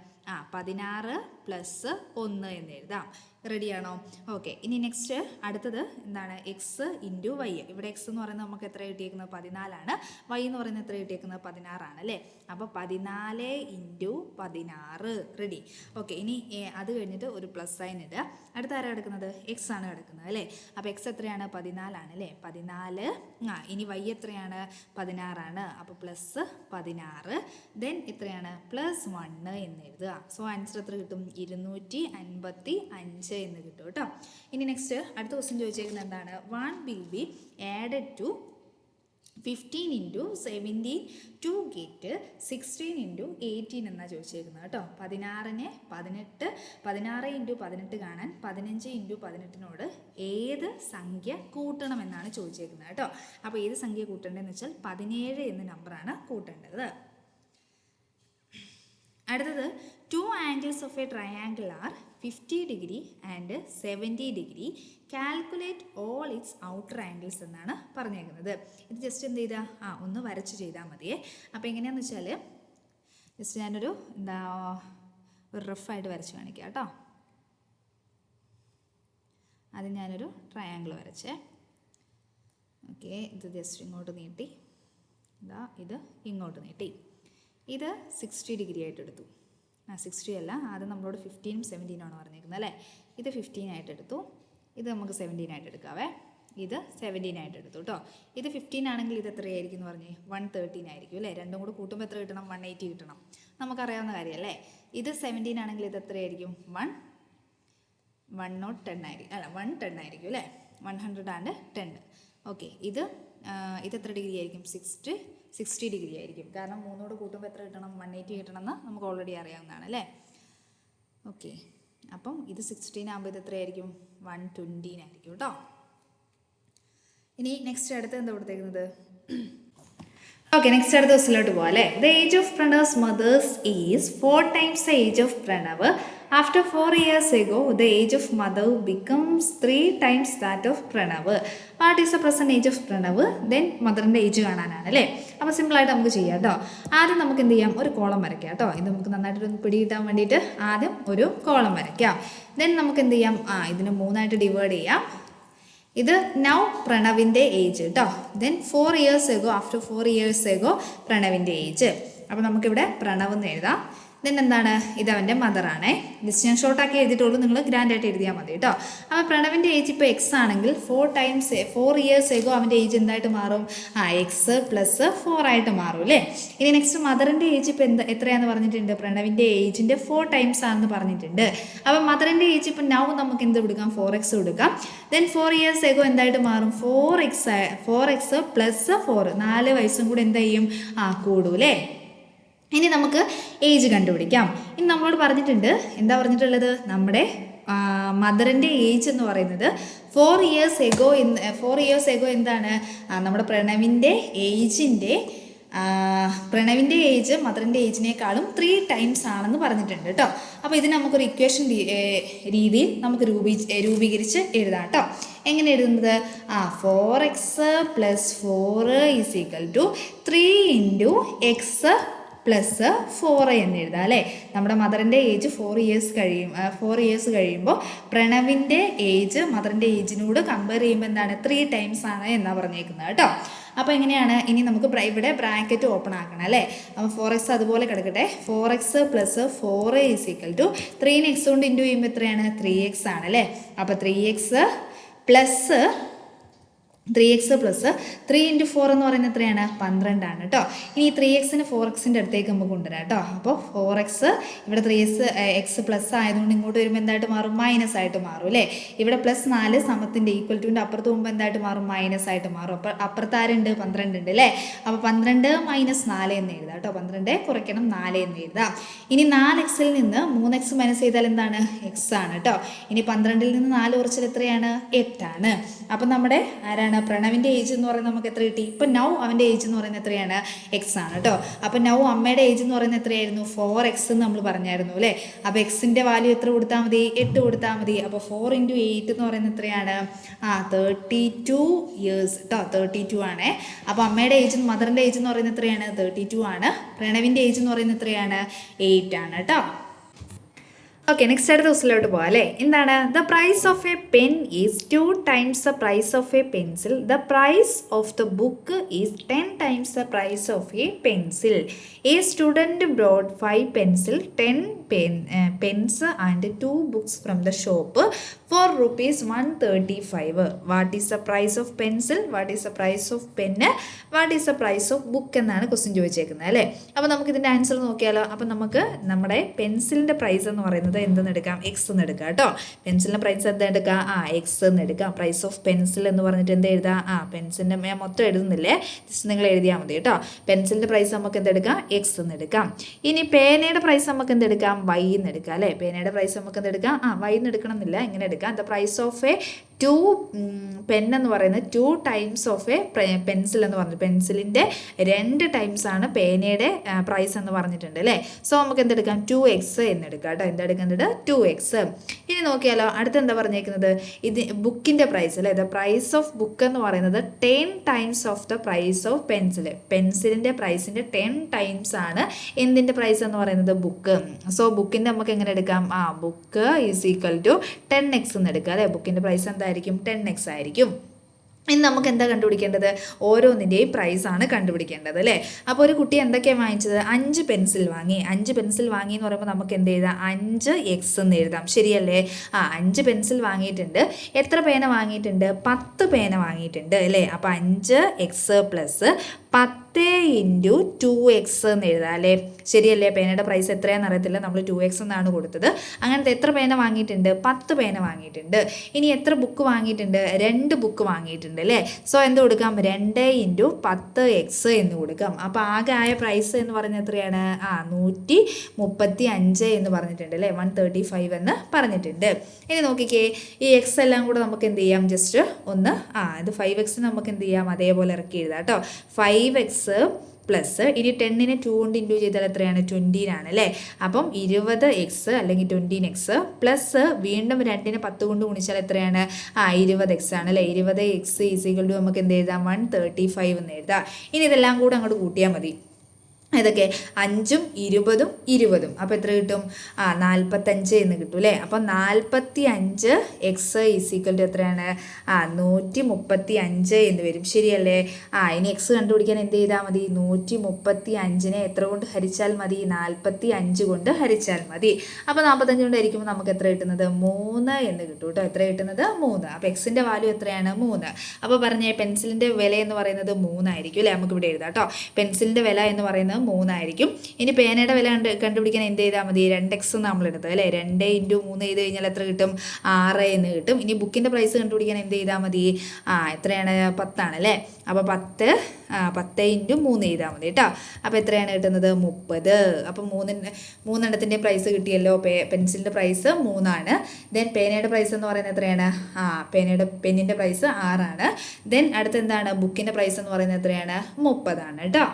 16 പ്ലസ് 1 എന്ന് എഴുതാം. റെഡിയാണോ? ഓക്കെ, ഇനി നെക്സ്റ്റ് അടുത്തത് എന്താണ്? X into y. ഇവിടെ എക്സ് എന്ന് പറയുന്നത് നമുക്ക് എത്ര കിട്ടിയേക്കുന്നത്? 14 വൈ എന്ന് പറയുന്നത് എത്ര കിട്ടിയേക്കുന്നത്? 16 അല്ലേ. അപ്പോൾ 14 ഇൻറ്റു 16. റെഡി. ഓക്കെ, ഇനി അത് കഴിഞ്ഞിട്ട് ഒരു പ്ലസ് സൈൻ ഇടുക. അടുത്ത ആരാണ് കിടക്കുന്നത്? എക്സ് ആണ് കിടക്കുന്നത് അല്ലേ. അപ്പോൾ എക്സ് എത്രയാണ്? 14 അല്ലേ. 14. ഇനി വൈ എത്രയാണ്? 16 ആണ്. അപ്പോൾ പ്ലസ് 16. ദെൻ എത്രയാണ്? പ്ലസ് 1 എന്ന് എഴുതുക. സോ ആൻസർ എത്ര കിട്ടും? 255 എന്ന് കിട്ടും കേട്ടോ. ഇനി നെക്സ്റ്റ് അടുത്ത ക്വസ്റ്റ്യൻ ചോദിച്ചേക്കുന്നത് എന്താണ്? 1 will be added to 15 into 17 to get 16 into 18 എന്നാണ് ചോദിച്ചേക്കുന്നത് കേട്ടോ. 16നെ 18 16 ഇൻറ്റു 18 കാണാൻ 15 ഇൻറ്റു 18നോട് ഏത് സംഖ്യ കൂട്ടണം എന്നാണ് ചോദിച്ചേക്കുന്നത് കേട്ടോ. അപ്പോൾ ഏത് സംഖ്യ കൂട്ടേണ്ടതെന്ന് വെച്ചാൽ 17 എന്ന നമ്പറാണ് കൂട്ടേണ്ടത്. അടുത്തത് 2 angles of a triangle are 50 degree and 70 degree. Calculate all its outer angles എന്നാണ് പറഞ്ഞേക്കുന്നത്. ഇത് ജസ്റ്റ് എന്ത് ചെയ്താൽ ഒന്ന് വരച്ച് ചെയ്താൽ മതിയേ. അപ്പോൾ എങ്ങനെയാണെന്ന് വെച്ചാൽ ജസ്റ്റ് ഞാനൊരു ഒരു റഫായിട്ട് വരച്ച് കാണിക്കാം കേട്ടോ. ആദ്യം ഞാനൊരു ട്രയാങ്കിൾ വരച്ചേ. ഓക്കെ, ഇത് ജസ്റ്റ് ഇങ്ങോട്ട് നീട്ടി, ഇത് ഇങ്ങോട്ട് നീട്ടി. ഇത് 60 ഡിഗ്രി ആയിട്ട് എടുത്തു. 60 അല്ല, ആദ്യം നമ്മളോട് 15 17 ആണ് പറഞ്ഞിരിക്കുന്നത് അല്ലേ. ഇത് 15 ആയിട്ട് എടുത്തു. ഇത് നമുക്ക് 17 ആയിട്ട് എടുക്കാവേ. ഇത് 17 ആയിട്ട് എടുത്തു കേട്ടോ. ഇത് 15 ആണെങ്കിൽ ഇത് എത്രയായിരിക്കും എന്ന് പറഞ്ഞേ? 113 ആയിരിക്കും അല്ലേ. രണ്ടും കൂടെ കൂട്ടുമ്പോൾ എത്ര കിട്ടണം? 180 കിട്ടണം. നമുക്കറിയാവുന്ന കാര്യമല്ലേ. ഇത് 17 ആണെങ്കിൽ ഇത് എത്രയായിരിക്കും? 110 ആയിരിക്കും അല്ല 110 ആയിരിക്കും അല്ലേ. 110. ഓക്കെ, ഇത് എത്ര ഡിഗ്രി ആയിരിക്കും? 60 ഡിഗ്രി ആയിരിക്കും. കാരണം 3നോട് കൂട്ടുമ്പോൾ എത്ര കിട്ടണം? 180 കിട്ടണമെന്ന് നമുക്ക് ഓൾറെഡി അറിയാവുന്നതാണ് അല്ലേ. ഓക്കെ, അപ്പം ഇത് 16 ആകുമ്പോൾ ഇത് എത്രയായിരിക്കും? 120 ആയിരിക്കും കേട്ടോ. ഇനി നെക്സ്റ്റ് അടുത്ത് എന്താ കൊടുത്തേക്കുന്നത്? ഓക്കെ, നെക്സ്റ്റ് അടുത്ത ദിവസത്തിലോട്ട് പോകാം അല്ലേ. The age of Pranav's mothers is 4 times the age of Pranav. After 4 years ago, the age of mother becomes 3 times that of Pranav. What is the present age of Pranav? Then മദറിൻ്റെ ഏജ് കാണാനാണ് അല്ലേ. അപ്പോൾ സിമ്പിളായിട്ട് നമുക്ക് ചെയ്യാം കേട്ടോ. ആദ്യം നമുക്ക് എന്ത് ചെയ്യാം? ഒരു കോളം വരയ്ക്കാം കേട്ടോ. ഇത് നമുക്ക് നന്നായിട്ടൊന്ന് പിടികിട്ടാൻ വേണ്ടിയിട്ട് ആദ്യം ഒരു കോളം വരയ്ക്കാം. ദെൻ നമുക്ക് എന്ത് ചെയ്യാം? ഇതിന് 3ആയിട്ട് ഡിവൈഡ് ചെയ്യാം. ഇത് നൗ പ്രണവിൻ്റെ ഏജ് കേട്ടോ. Then 4 years ago, after 4 years ago പ്രണവിൻ്റെ ഏജ്. അപ്പോൾ നമുക്കിവിടെ പ്രണവ് എന്ന് എഴുതാം. ദെൻ എന്താണ്? ഇത് അവൻ്റെ മദറാണേ. ജസ്റ്റ് ഞാൻ ഷോർട്ടാക്കി എഴുതിയിട്ടുള്ളൂ, നിങ്ങൾ ഗ്രാൻഡായിട്ട് എഴുതിയാൽ മതി കേട്ടോ. അപ്പോൾ പ്രണവിൻ്റെ ഏജ് ഇപ്പോൾ എക്സ് ആണെങ്കിൽ 4 years ago അവൻ്റെ ഏജ് എന്തായിട്ട് മാറും? എക്സ് പ്ലസ് 4 ആയിട്ട് മാറും അല്ലേ. ഇനി നെക്സ്റ്റ് മദറിൻ്റെ ഏജ് ഇപ്പോൾ എത്രയാണെന്ന് പറഞ്ഞിട്ടുണ്ട്? പ്രണവിൻ്റെ ഏജിൻ്റെ 4 times ആണെന്ന് പറഞ്ഞിട്ടുണ്ട്. അപ്പോൾ മദറിൻ്റെ ഏജ് ഇപ്പോൾ നൗ നമുക്ക് എന്ത് കൊടുക്കാം? 4x കൊടുക്കാം. ദെൻ 4 years ago എന്തായിട്ട് മാറും? 4x പ്ലസ് 4 4 വയസ്സും കൂടെ എന്ത് ചെയ്യും? കൂടും അല്ലേ. ഇനി നമുക്ക് ഏജ് കണ്ടുപിടിക്കാം. ഇനി നമ്മളോട് പറഞ്ഞിട്ടുണ്ട്, എന്താ പറഞ്ഞിട്ടുള്ളത്? നമ്മുടെ മദറിൻ്റെ ഏജ് എന്ന് പറയുന്നത് 4 years ago എന്താണ്? നമ്മുടെ പ്രണവിൻ്റെ ഏജ് മദറിൻ്റെ ഏജിനേക്കാളും 3 times ആണെന്ന് പറഞ്ഞിട്ടുണ്ട് കേട്ടോ. അപ്പോൾ ഇതിന് നമുക്കൊരു ഇക്വേഷൻ രീതിയിൽ നമുക്ക് രൂപീകരിച്ച് എഴുതാം കേട്ടോ. എങ്ങനെ എഴുതുന്നത്? 4x plus 4 is equal to 3 into x plus 4 എന്ന് എഴുതാം അല്ലേ. നമ്മുടെ മദറിൻ്റെ ഏജ് 4 years കഴിയുമ്പോൾ പ്രണവിൻ്റെ ഏജ് മദറിൻ്റെ ഏജിനോട് കമ്പയർ ചെയ്യുമ്പോൾ എന്താണ്? 3 times ആണ് എന്നാണ് പറഞ്ഞേക്കുന്നത് കേട്ടോ. അപ്പോൾ എങ്ങനെയാണ്? ഇനി നമുക്ക് ഇവിടെ ബ്രാക്കറ്റ് ഓപ്പൺ ആക്കണം അല്ലേ. അപ്പോൾ 4x അതുപോലെ കിടക്കട്ടെ. 4x plus 4 is equal to 3നെ x കൊണ്ട് ഇൻറ്റു ചെയ്യുമ്പോൾ എത്രയാണ്? 3x ആണ് അല്ലേ. അപ്പോൾ 3x പ്ലസ് 3x പ്ലസ് 3 × 4 എന്ന് പറയുന്നത് എത്രയാണ് 12 ആണ് കേട്ടോ. ഇനി 3x-ന് 4x-ൻ്റെ അടുത്തേക്ക് നമുക്ക് കൊണ്ടുവരാം കേട്ടോ. അപ്പോൾ 4x ഇവിടെ 3x പ്ലസ് ആയതുകൊണ്ട് ഇങ്ങോട്ട് വരുമ്പോൾ എന്തായിട്ട് മാറും മൈനസ് ആയിട്ട് മാറും അല്ലേ. ഇവിടെ +4 സമത്തിൻ്റെ ഈക്വൽ ടുവിൻ്റെ അപ്പുറത്ത് പോകുമ്പോൾ എന്തായിട്ട് മാറും മൈനസ് ആയിട്ട് മാറും. അപ്പോൾ അപ്പുറത്ത് ആരുണ്ട് 12 ഉണ്ട് അല്ലേ. അപ്പോൾ 12 - 4 എന്ന് എഴുതാം കേട്ടോ. 12 കുറയ്ക്കണം 4 എന്ന് എഴുതാം. ഇനി 4x-ൽ നിന്ന് 3x മൈനസ് ചെയ്താൽ എന്താണ് x ആണ് കേട്ടോ. ഇനി 12-ൽ നിന്ന് 4 കുറച്ചാൽ എത്രയാണ് 8 ആണ്. അപ്പം നമ്മുടെ ആരാണ് പ്രണവിൻ്റെ ഏജ് എന്ന് പറയുന്നത് നമുക്ക് എത്ര കിട്ടി. ഇപ്പം നൗ അവൻ്റെ ഏജ് എന്ന് പറയുന്നത് എത്രയാണ് x ആണ് കേട്ടോ. അപ്പം നൗ അമ്മയുടെ ഏജ് എന്ന് പറയുന്നത് എത്രയായിരുന്നു 4x എന്ന് നമ്മൾ പറഞ്ഞായിരുന്നു അല്ലേ. അപ്പോൾ എക്സിൻ്റെ വാല്യൂ എത്ര കൊടുത്താൽ മതി 8 കൊടുത്താൽ മതി. അപ്പോൾ 4 × 8 എന്ന് പറയുന്നത് എത്രയാണ് 32 ഇയേഴ്സ് കേട്ടോ. 32 ആണ്. അപ്പോൾ അമ്മയുടെ ഏജ് മദറിൻ്റെ ഏജ് എന്ന് പറയുന്നത് എത്രയാണ് 32 ആണ്. പ്രണവിൻ്റെ ഏജ് എന്ന് പറയുന്നത് എത്രയാണ് 8 ആണ് കേട്ടോ. ഓക്കെ, നെക്സ്റ്റ് അടുത്ത ദിവസത്തിലോട്ട് പോകാം അല്ലേ. എന്താണ് the price of a pen is 2 times the price of a pencil. The price of the book is 10 times the price of a pencil. A student brought 5 pencil 10 pens and 2 books from the shop for ₹135. What is the price of pencil? What is the price of pen? What is the price of book എന്നാണ് ക്വസ്റ്റ്യൻ ചോദിച്ചേക്കുന്നത് അല്ലേ. അപ്പോൾ നമുക്ക് ഇതിൻ്റെ ആൻസർ നോക്കിയാലോ. അപ്പോൾ നമുക്ക് നമ്മുടെ പെൻസിലിൻ്റെ പ്രൈസ് എന്ന് പറയുന്നത് എന്തെന്ന് എടുക്കാം എക്സ് എന്ന് എടുക്കാം കേട്ടോ. പെൻസിലിൻ്റെ പ്രൈസ് എന്താ എടുക്കാം എക്സ് എന്ന് എടുക്കാം. പ്രൈസ് ഓഫ് പെൻസിൽ എന്ന് പറഞ്ഞിട്ട് എന്താ എഴുതാം പെൻസിലിൻ്റെ ഞാൻ മൊത്തം എഴുതുന്നില്ലേ, ജസ്റ്റ് നിങ്ങൾ എഴുതിയാൽ മതി കേട്ടോ. പെൻസിലിൻ്റെ പ്രൈസ് നമുക്ക് എന്തെടുക്കാം എക്സ് എന്ന് എടുക്കാം. ഇനി പേനയുടെ പ്രൈസ് നമുക്ക് എന്തെടുക്കാം വൈ എന്ന് എടുക്കാം അല്ലേ. പേനയുടെ പ്രൈസ് നമുക്ക് എന്തെടുക്കാം വൈ എന്ന് എടുക്കണം എന്നില്ല, ഇങ്ങനെ എടുക്കാം. The price of a 2 pen എന്ന് പറയുന്നത് 2 times ഓഫ് എ പെൻസിൽ എന്ന് പറഞ്ഞു. പെൻസിലിൻ്റെ 2 times ആണ് പേനയുടെ പ്രൈസ് എന്ന് പറഞ്ഞിട്ടുണ്ട് അല്ലേ. സോ നമുക്ക് എന്തെടുക്കാം 2x എന്ന് എടുക്കാം കേട്ടോ. എന്തെടുക്കുന്നത് 2x. ഇനി നോക്കിയാലോ അടുത്ത് എന്താ പറഞ്ഞേക്കുന്നത് ഇത് ബുക്കിൻ്റെ പ്രൈസ് അല്ലേ. ദ പ്രൈസ് ഓഫ് ബുക്ക് എന്ന് പറയുന്നത് 10 times of the price of pencil. പെൻസിലിൻ്റെ പ്രൈസിൻ്റെ 10 times ആണ് എന്തിൻ്റെ പ്രൈസ് എന്ന് പറയുന്നത് ബുക്ക്. സോ ബുക്കിൻ്റെ നമുക്ക് എങ്ങനെ എടുക്കാം book is equal to 10x എന്ന് എടുക്കുക അല്ലേ. ബുക്കിൻ്റെ പ്രൈസ് എന്തായിരിക്കും 10x ആയിരിക്കും. ഇനി നമുക്ക് എന്താ കണ്ടുപിടിക്കേണ്ടത് ഓരോന്നിൻ്റെയും പ്രൈസാണ് കണ്ടുപിടിക്കേണ്ടത് അല്ലേ. അപ്പോൾ ഒരു കുട്ടി എന്തൊക്കെയാണ് വാങ്ങിച്ചത് 5 പെൻസിൽ വാങ്ങി. 5 പെൻസിൽ വാങ്ങി എന്ന് പറയുമ്പോൾ നമുക്ക് എന്ത് എഴുതാം 5x എന്ന് എഴുതാം. ശരിയല്ലേ. 5 പെൻസിൽ വാങ്ങിയിട്ടുണ്ട്. എത്ര പേന വാങ്ങിയിട്ടുണ്ട് 10 പേന വാങ്ങിയിട്ടുണ്ട് അല്ലേ. അപ്പോൾ 5x പ്ലസ് 10 × 2x എന്ന് എഴുതാം അല്ലേ. ശരിയല്ലേ. പേനയുടെ പ്രൈസ് എത്രയാണെന്ന് അറിയത്തില്ല, നമ്മൾ 2x എന്നാണ് കൊടുത്തത്. അങ്ങനത്തെ എത്ര പേന വാങ്ങിയിട്ടുണ്ട് 10 പേന വാങ്ങിയിട്ടുണ്ട്. ഇനി എത്ര ബുക്ക് വാങ്ങിയിട്ടുണ്ട് 2 ബുക്ക് വാങ്ങിയിട്ടുണ്ട് അല്ലേ. സോ എന്ത് കൊടുക്കാം 2 × 10x എന്ന് കൊടുക്കാം. അപ്പോൾ ആകെ ആയ പ്രൈസ് എന്ന് പറയുന്നത് എത്രയാണ് 135 എന്ന് പറഞ്ഞിട്ടുണ്ട് അല്ലേ. 135 എന്ന് പറഞ്ഞിട്ടുണ്ട്. ഇനി നോക്കിക്കേ ഈ എക്സ് എല്ലാം കൂടെ നമുക്ക് എന്ത് ചെയ്യാം ജസ്റ്റ് ഒന്ന് ഇത് 5x നമുക്ക് എന്ത് ചെയ്യാം അതേപോലെ ഇറക്കി എഴുതാം കേട്ടോ. 5x പ്ലസ് ഇനി 10-നെ 2 കൊണ്ട് ഇൻറ്റു ചെയ്താൽ എത്രയാണ് 20 ആണ് അല്ലേ. അപ്പം 20x അല്ലെങ്കിൽ 20x പ്ലസ് വീണ്ടും 2-നെ 10 കൊണ്ട് ഗുണിച്ചാൽ എത്രയാണ് 20x ആണ് അല്ലേ. 20x ഈസ് ഈക്വൽ ടു നമുക്ക് എന്ത് എഴുതാം 135 എന്ന് എഴുതാം. ഇനി ഇതെല്ലാം കൂടെ അങ്ങോട്ട് കൂട്ടിയാൽ മതി. ഇതൊക്കെ 5ഉം 20ഉം 20ഉം അപ്പോൾ എത്ര കിട്ടും 45 എന്ന് കിട്ടും അല്ലേ. അപ്പോൾ 45x ഈസ് ഈക്വൽ ടു എത്രയാണ് 135 എന്ന് വരും. ശരിയല്ലേ. ഇനി എക്സ് കണ്ടുപിടിക്കാൻ എന്ത് ചെയ്താൽ മതി 135-നെ എത്ര കൊണ്ട് ഹരിച്ചാൽ മതി 45 കൊണ്ട് ഹരിച്ചാൽ മതി. അപ്പോൾ 45 കൊണ്ട് ഹരിക്കുമ്പോൾ നമുക്ക് എത്ര കിട്ടുന്നത് 3 എന്ന് കിട്ടും കേട്ടോ. എത്ര കിട്ടുന്നത് 3. അപ്പോൾ എക്സിൻ്റെ വാല്യൂ എത്രയാണ് 3. അപ്പോൾ പറഞ്ഞേ പെൻസിലിൻ്റെ വില എന്ന് പറയുന്നത് 3 ആയിരിക്കും അല്ലേ. നമുക്ക് ഇവിടെ എഴുതാം കേട്ടോ. പെൻസിലിൻ്റെ വില എന്ന് പറയുന്നത് 3 ആയിരിക്കും. ഇനി പേനയുടെ വില കണ്ടുപിടിക്കാൻ എന്ത് ചെയ്താൽ മതി 2x നമ്മൾ എടുത്തത് അല്ലേ. 2 × 3 ചെയ്ത് കഴിഞ്ഞാൽ എത്ര കിട്ടും 6 എന്ന് കിട്ടും. ഇനി ബുക്കിൻ്റെ പ്രൈസ് കണ്ടുപിടിക്കാൻ എന്ത് ചെയ്താൽ മതി എത്രയാണ് 10 ആണല്ലേ. അപ്പോൾ 10 × 3 ചെയ്താൽ മതി കേട്ടോ. അപ്പോൾ എത്രയാണ് കിട്ടുന്നത് 30. അപ്പോൾ 3 പ്രൈസ് കിട്ടിയല്ലോ. പെൻസിലിൻ്റെ പ്രൈസ് 3 ആണ്. ദെൻ പേനയുടെ പ്രൈസ് എന്ന് പറയുന്നത് എത്രയാണ് പെന്നിൻ്റെ പ്രൈസ് 6 ആണ്. ദെൻ അടുത്ത് എന്താണ് ബുക്കിൻ്റെ പ്രൈസ് എന്ന് പറയുന്നത് എത്രയാണ് 30 ആണ് കേട്ടോ.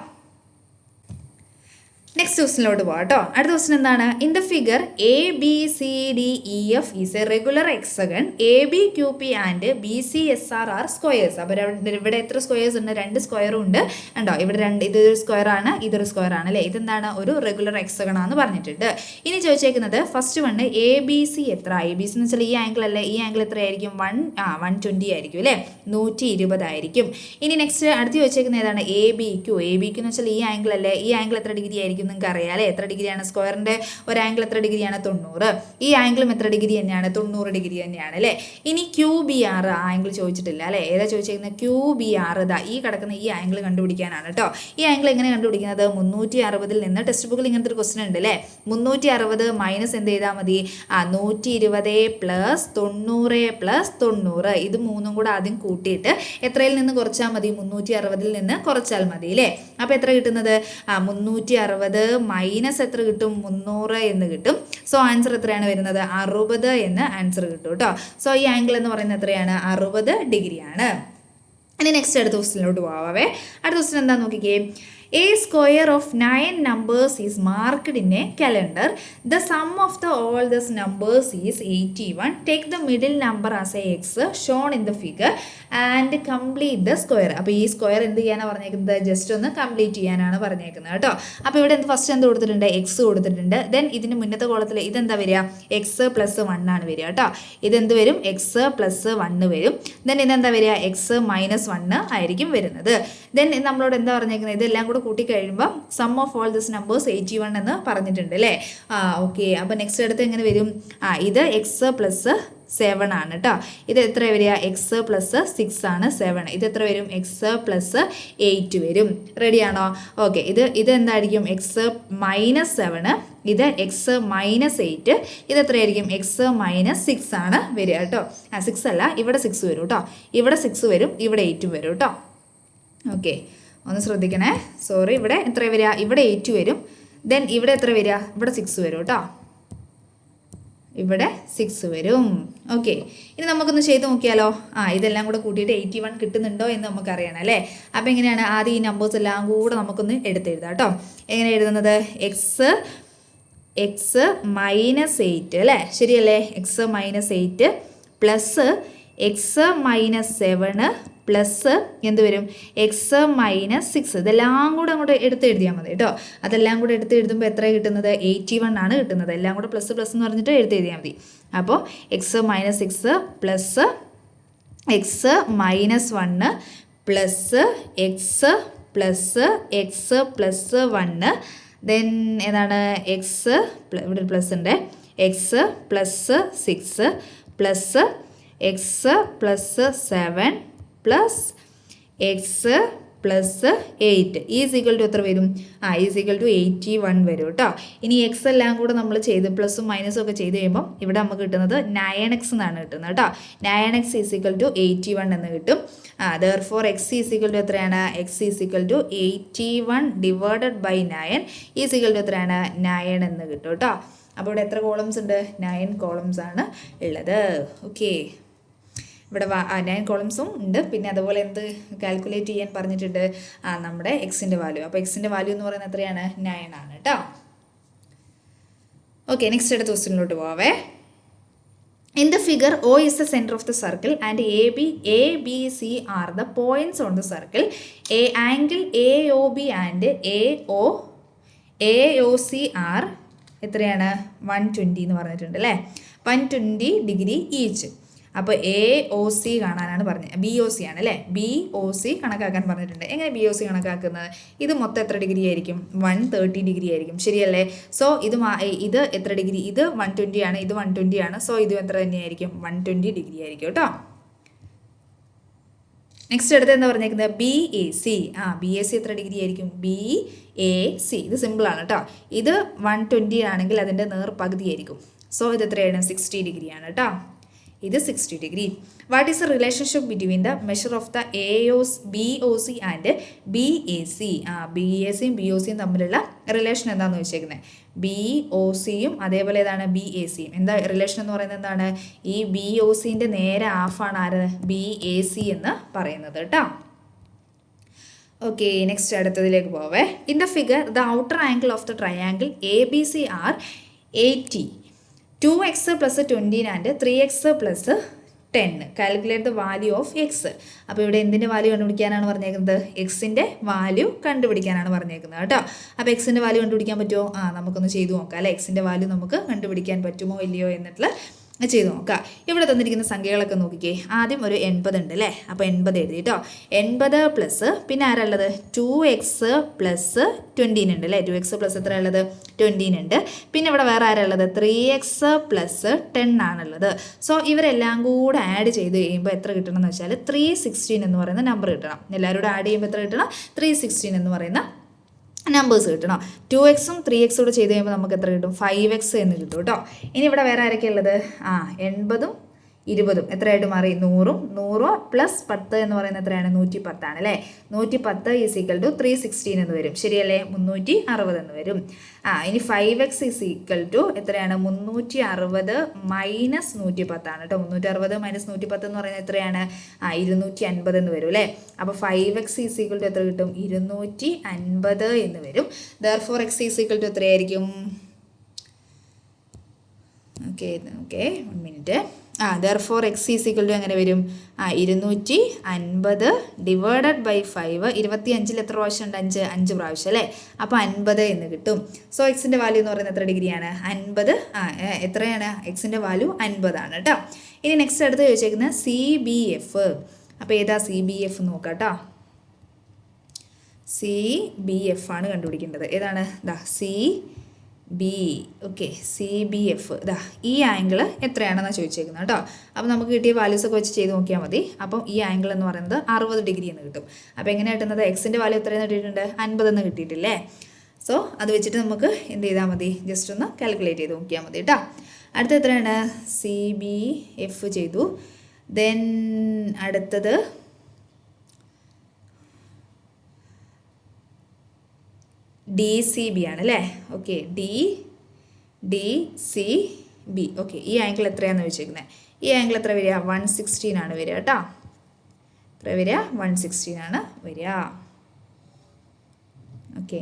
നെക്സ്റ്റ് ക്വസ്റ്റിനിലോട്ട് പോകാം കേട്ടോ. അടുത്ത ക്വസ്റ്റൻ എന്താണ് in the figure ABCDEF is a regular hexagon ABQP and BCSR are squares. അപ്പോൾ ഇവിടെ എത്ര സ്ക്വയേഴ്സ് ഉണ്ട് 2 സ്ക്വയറും ഉണ്ട് ഉണ്ടോ. ഇവിടെ ഇതൊരു സ്ക്വയർ ആണ് ഇതൊരു സ്ക്വയർ ആണ് അല്ലേ. ഇതെന്താണ് ഒരു റെഗുലർ ഹെക്സഗൺ ആണെന്ന് പറഞ്ഞിട്ടുണ്ട്. ഇനി ചോദിച്ചേക്കുന്നത് ഫസ്റ്റ് വണ് ABC എത്ര. ABC എന്ന് വെച്ചാൽ ഈ ആംഗിൾ അല്ലേ. ഈ ആംഗിൾ എത്രയായിരിക്കും 120 ആയിരിക്കും അല്ലേ. 120 ആയിരിക്കും. ഇനി നെക്സ്റ്റ് അടുത്ത് ചോദിച്ചേക്കുന്നത് ഏതാണ് ABQ എന്ന് വെച്ചാൽ ഈ ആംഗിൾ അല്ലേ. ഈ ആംഗിൾ എത്ര ഡിഗ്രി ആയിരിക്കും ആയിരിക്കും നിങ്ങൾക്ക് അറിയാം അല്ലേ? എത്ര ഡിഗ്രിയാണ് സ്ക്വയറിൻ്റെ ഒരു ആംഗിൾ എത്ര ഡിഗ്രിയാണ്? 90. ഈ ആംഗിളും എത്ര ഡിഗ്രി തന്നെയാണ്? 90 ഡിഗ്രി തന്നെയാണ് അല്ലേ? ഇനി QBR ആംഗിൾ ചോദിച്ചിട്ടില്ല അല്ലേ? ഏതാ ചോദിച്ചിരിക്കുന്നത്? QBR ഇതാ ഈ കിടക്കുന്ന ഈ ആംഗിൾ കണ്ടുപിടിക്കാനാണ് കേട്ടോ. ഈ ആംഗിൾ എങ്ങനെ കണ്ടുപിടിക്കുന്നത്? 360 നിന്ന് ടെക്സ്റ്റ് ബുക്കിൽ ഇങ്ങനത്തെ ഒരു ക്വസ്റ്റൻ ഉണ്ട് അല്ലേ? 360 മൈനസ് എന്ത് ചെയ്താൽ മതി? 120 പ്ലസ് 90 പ്ലസ് 90 ഇത് മൂന്നും കൂടെ ആദ്യം കൂട്ടിയിട്ട് എത്രയിൽ നിന്ന് കുറച്ചാൽ മതി? 360 നിന്ന് കുറച്ചാൽ മതി അല്ലേ? അപ്പോൾ എത്ര കിട്ടുന്നത്? 360 മൈനസ് എത്ര കിട്ടും? 300 എന്ന് കിട്ടും. സോ ആൻസർ എത്രയാണ് വരുന്നത്? 60 എന്ന് ആൻസർ കിട്ടും കേട്ടോ. സോ ഈ ആംഗിൾ എന്ന് പറയുന്നത് എത്രയാണ്? 60 ഡിഗ്രിയാണ്. ഇനി നെക്സ്റ്റ് അടുത്ത ക്വസ്റ്റിനിലോട്ട് പോവാവേ. അടുത്ത ക്വസ്റ്റൻ എന്താ നോക്കിക്കേ. A square of 9 numbers is marked in a calendar. The sum of all these numbers is 81. Take the middle number as a x shown in the figure and complete the square. അപ്പോൾ ഈ സ്ക്വയർ എന്ത് ചെയ്യാനാണ് പറഞ്ഞേക്കുന്നത്? ജസ്റ്റ് ഒന്ന് കംപ്ലീറ്റ് ചെയ്യാനാണ് പറഞ്ഞേക്കുന്നത് കേട്ടോ. അപ്പോൾ ഇവിടെ ഫസ്റ്റ് എന്ത് കൊടുത്തിട്ടുണ്ട്? എക്സ് കൊടുത്തിട്ടുണ്ട്. ദെൻ ഇതിന് മുന്നത്തെ കോളത്തിൽ ഇതെന്താ വരിക? എക്സ് പ്ലസ് 1 ആണ് വരിക കേട്ടോ. ഇതെന്ത് വരും? എക്സ് പ്ലസ് 1 വരും. ദെൻ ഇതെന്താ വരിക? എക്സ് മൈനസ് 1 ആയിരിക്കും വരുന്നത്. ദെൻ നമ്മളോട് എന്താ പറഞ്ഞേക്കുന്നത്? ഇതെല്ലാം കൂടെ കൂട്ടി കഴിയുമ്പോൾ sum of all this numbers 81 എന്ന് പറഞ്ഞിട്ടുണ്ട് അല്ലേ? ഓക്കെ. അപ്പോൾ നെക്സ്റ്റ് അടുത്ത് എങ്ങനെ വരും? ഇത് എക്സ് പ്ലസ് 7 ആണ് കേട്ടോ. ഇത് എത്ര വരിക? എക്സ് പ്ലസ് 6 ആണ് 7. ഇത് എത്ര വരും? എക്സ് പ്ലസ് 8 വരും. റെഡിയാണോ? ഓക്കെ. ഇത് എന്തായിരിക്കും? X minus 7. ഇത് എക്സ് മൈനസ് 8. ഇത് എത്രയായിരിക്കും? എക്സ് മൈനസ് 6 ആണ് വരിക കേട്ടോ. 6 അല്ല, ഇവിടെ 6 വരും കേട്ടോ. ഇവിടെ 6 വരും, ഇവിടെ 8 വരും കേട്ടോ. ഓക്കെ, ഒന്ന് ശ്രദ്ധിക്കണേ. സോറി, ഇവിടെ എത്ര വരിക? ഇവിടെ 8 വരും. ദെൻ ഇവിടെ എത്ര വരിക? ഇവിടെ 6 വരും കേട്ടോ. ഇവിടെ 6 വരും. ഓക്കെ, ഇനി നമുക്കൊന്ന് ചെയ്ത് നോക്കിയാലോ. ഇതെല്ലാം കൂടെ കൂട്ടിയിട്ട് 81 കിട്ടുന്നുണ്ടോ എന്ന് നമുക്കറിയണം അല്ലേ? അപ്പോൾ എങ്ങനെയാണ്? ആദ്യം ഈ നമ്പേഴ്സ് എല്ലാം കൂടെ നമുക്കൊന്ന് എടുത്തെഴുതാം കേട്ടോ. എങ്ങനെ എഴുതുന്നത്? എക്സ് മൈനസ് 8 അല്ലേ? ശരിയല്ലേ? X minus 8 plus x minus 7 plus എന്ത് വരും? X minus 6. ഇതെല്ലാം കൂടെ അങ്ങോട്ട് എടുത്ത് എഴുതിയാൽ മതി കേട്ടോ. അതെല്ലാം കൂടെ എടുത്ത് എഴുതുമ്പോൾ എത്ര കിട്ടുന്നത്? 81 ആണ് കിട്ടുന്നത്. എല്ലാം കൂടെ പ്ലസ് പ്ലസ് എന്ന് പറഞ്ഞിട്ട് എടുത്ത് എഴുതിയാൽ മതി. അപ്പോൾ x minus 6 plus x minus 1 plus x plus x plus 1. Then ഏതാണ്? എക്സ് ഇവിടെ പ്ലസ് ഉണ്ട്. X plus 6 plus x plus 7 plus x plus 8 is equal to എത്ര വരും? ഈസ് ഈക്വൽ ടു 81 വരും കേട്ടോ. ഇനി എക്സ് എല്ലാം കൂടെ നമ്മൾ ചെയ്ത് പ്ലസും മൈനസും ഒക്കെ ചെയ്ത് കഴിയുമ്പോൾ ഇവിടെ നമുക്ക് കിട്ടുന്നത് 9x എന്നാണ് കിട്ടുന്നത് കേട്ടോ. 9x ഈസ് ഈക്വൽ ടു 81 എന്ന് കിട്ടും. therefore x is equal to എത്രയാണ്? x is equal to 81 divided by 9 is equal to എത്രയാണ്? 9 എന്ന് കിട്ടും കേട്ടോ. അപ്പോൾ ഇവിടെ എത്ര കോളംസ് ഉണ്ട്? 9 കോളംസ് ആണ് ഉള്ളത്. ഓക്കെ, ഇവിടെ 9 കോളംസും ഉണ്ട്. പിന്നെ അതുപോലെ എന്ത് കാൽക്കുലേറ്റ് ചെയ്യാൻ പറഞ്ഞിട്ടുണ്ട്? നമ്മുടെ എക്സിൻ്റെ വാല്യൂ. അപ്പോൾ എക്സിൻ്റെ വാല്യൂ എന്ന് പറയുന്നത് എത്രയാണ്? 9 ആണ് കേട്ടോ. ഓക്കെ, നെക്സ്റ്റ് അടുത്ത ക്വസ്റ്റ്യനിലോട്ട് പോവാവേ. In the figure, O is the center of the circle and A, B, C are the points on the circle. A angle AOB and AOC are എത്രയാണ്? 120 എന്ന് പറഞ്ഞിട്ടുണ്ട് അല്ലേ? 120 ഡിഗ്രി ഈച്ച്. അപ്പോൾ AOC കാണാനാണ് പറഞ്ഞത്. BOC ആണ് അല്ലേ? BOC കണക്കാക്കാൻ പറഞ്ഞിട്ടുണ്ട്. എങ്ങനെ BOC കണക്കാക്കുന്നത്? ഇത് മൊത്തം എത്ര ഡിഗ്രി ആയിരിക്കും? 130 ഡിഗ്രി ആയിരിക്കും. ശരിയല്ലേ? സോ ഇത് എത്ര ഡിഗ്രി? ഇത് 120 ആണ്, ഇത് 120 ആണ്. സോ ഇത് എത്ര തന്നെയായിരിക്കും? 120 ഡിഗ്രി ആയിരിക്കും കേട്ടോ. നെക്സ്റ്റ് അടുത്ത് എന്താ പറഞ്ഞേക്കുന്നത്? BAC. BAC എത്ര ഡിഗ്രി ആയിരിക്കും? BAC ഇത് സിമ്പിളാണ് കേട്ടോ. ഇത് 120 ആണെങ്കിൽ അതിൻ്റെ നേർപകുതി ആയിരിക്കും. സോ ഇത് എത്രയാണ്? 60 ഡിഗ്രിയാണ് കേട്ടോ. ഇത് 60 degree. What is the relationship between the measure of the BOC and BAC? BACയും BOCയും തമ്മിലുള്ള റിലേഷൻ എന്താണെന്ന് വെച്ചേക്കുന്നത്? BOCയും അതേപോലെ ഏതാണ്? BACയും. എന്താ റിലേഷൻ എന്ന് പറയുന്നത്? എന്താണ്? ഈ BOCൻ്റെ നേരെ ഹാഫാണ് ആര്? BAC എന്ന് പറയുന്നത് കേട്ടോ. ഓക്കെ, നെക്സ്റ്റ് അടുത്തതിലേക്ക് പോവേ. In the figure the outer angle of the triangle ABC are 80. 2x plus 20 and 3x plus 10. Calculate the value of x. അപ്പോൾ ഇവിടെ എന്തിൻ്റെ വാല്യൂ കണ്ടുപിടിക്കാനാണ് പറഞ്ഞേക്കുന്നത്? എക്സിൻ്റെ വാല്യൂ കണ്ടുപിടിക്കാനാണ് പറഞ്ഞേക്കുന്നത് കേട്ടോ. അപ്പോൾ എക്സിൻ്റെ വാല്യൂ കണ്ടുപിടിക്കാൻ പറ്റുമോ? നമുക്കൊന്ന് ചെയ്തു നോക്കാം അല്ലേ? എക്സിൻ്റെ വാല്യൂ നമുക്ക് കണ്ടുപിടിക്കാൻ പറ്റുമോ ഇല്ലയോ എന്നിട്ടുള്ള ചെയ്ത് നോക്കാം. ഇവിടെ തന്നിരിക്കുന്ന സംഖ്യകളൊക്കെ നോക്കിക്കേ. ആദ്യം ഒരു 80 ഉണ്ട് അല്ലേ? അപ്പോൾ 80 എഴുതി കേട്ടോ. 80 പ്ലസ് പിന്നെ ആരുള്ളത് 2x പ്ലസ് 20 ഉണ്ട് അല്ലേ? 2x പ്ലസ് എത്ര ഉള്ളത് 20 ഉണ്ട്. പിന്നെ ഇവിടെ വേറെ ആരുള്ളത് 3x പ്ലസ് 10 ആണുള്ളത്. സോ ഇവരെല്ലാം കൂടെ ആഡ് ചെയ്ത് കഴിയുമ്പോൾ എത്ര കിട്ടണം എന്ന് വെച്ചാൽ 316 എന്ന് പറയുന്ന നമ്പർ കിട്ടണം. എല്ലാവരും കൂടെ ആഡ് ചെയ്യുമ്പോൾ എത്ര കിട്ടണം? 316 എന്ന് പറയുന്ന നമ്പേഴ്സ് കിട്ടണം. 2x-ഉം 3x കൂടെ ചെയ്ത് കഴിയുമ്പോൾ നമുക്ക് എത്ര കിട്ടും? 5x എന്ന് കിട്ടും കേട്ടോ. ഇനി ഇവിടെ വേറെ ആരൊക്കെയാണ് ഉള്ളത്? 80-ഉം 20-ഉം എത്രയായിട്ട് മാറി? 100-ഉം 100 പ്ലസ് 10 എന്ന് പറയുന്നത് എത്രയാണ്? 110 ആണ് അല്ലേ? 110 ഈസ് ഈക്വൽ ടു 316 എന്ന് വരും. ശരിയല്ലേ? 360 എന്ന് വരും. ഇനി 5x ഈസ് ഈക്വൽ ടു എത്രയാണ്? 360 മൈനസ് 110 ആണ് കേട്ടോ. 360 മൈനസ് 110 എന്ന് പറയുന്നത് എത്രയാണ്? 250 എന്ന് വരും അല്ലേ? അപ്പോൾ 5x ഈസ് ഈക്വൽ ടു എത്ര കിട്ടും? 250 എന്ന് വരും. Therefore x is equal to എത്രയായിരിക്കും? Okay 1 minute. therefore x is equal to എങ്ങനെ വരും? 250 ഡിവൈഡഡ് ബൈ 5. 25-ൽ എത്ര പ്രാവശ്യം ഉണ്ട്? 5 പ്രാവശ്യം അല്ലേ? അപ്പോൾ 50 എന്ന് കിട്ടും. സോ എക്സിൻ്റെ വാല്യൂ എന്ന് പറയുന്നത് എത്ര ഡിഗ്രിയാണ്? 50. എത്രയാണ്? എക്സിൻ്റെ വാല്യൂ 50 ആണ് കേട്ടോ. ഇനി നെക്സ്റ്റ് അടുത്ത് ചോദിച്ചേക്കുന്നത് CBF. അപ്പോൾ ഏതാ CBF നോക്കാം കേട്ടോ. CBF ആണ് കണ്ടുപിടിക്കേണ്ടത്. ഏതാണ്? CBF. ഈ ആംഗിൾ എത്രയാണെന്നാണ് ചോദിച്ചേക്കുന്നത് കേട്ടോ. അപ്പോൾ നമുക്ക് കിട്ടിയ വാല്യൂസ് ഒക്കെ വെച്ച് ചെയ്ത് നോക്കിയാൽ മതി. അപ്പം ഈ ആംഗിൾ എന്ന് പറയുന്നത് 60 ഡിഗ്രി എന്ന് കിട്ടും. അപ്പോൾ എങ്ങനെയാണ് കിട്ടുന്നത്? എക്സിൻ്റെ വാല്യൂ എത്രയെന്ന് കിട്ടിയിട്ടുണ്ട്? 50 എന്ന് കിട്ടിയിട്ടില്ലേ? സോ അത് വെച്ചിട്ട് നമുക്ക് എന്ത് ചെയ്താൽ മതി? ജസ്റ്റ് ഒന്ന് കാൽക്കുലേറ്റ് ചെയ്ത് നോക്കിയാൽ മതി കേട്ടോ. അടുത്ത എത്രയാണ്? CBF ചെയ്തു. ദെൻ അടുത്തത് DCB ആണ് അല്ലേ? Okay DCB. ഓക്കെ ഈ ആംഗിൾ എത്രയാണെന്ന് ചോദിച്ചേക്കുന്നത്? ഈ ആംഗിൾ എത്ര വരിക? 116 ആണ് വരിക കേട്ടോ. എത്ര വരിക? 116 ആണ് വരിക. ഓക്കെ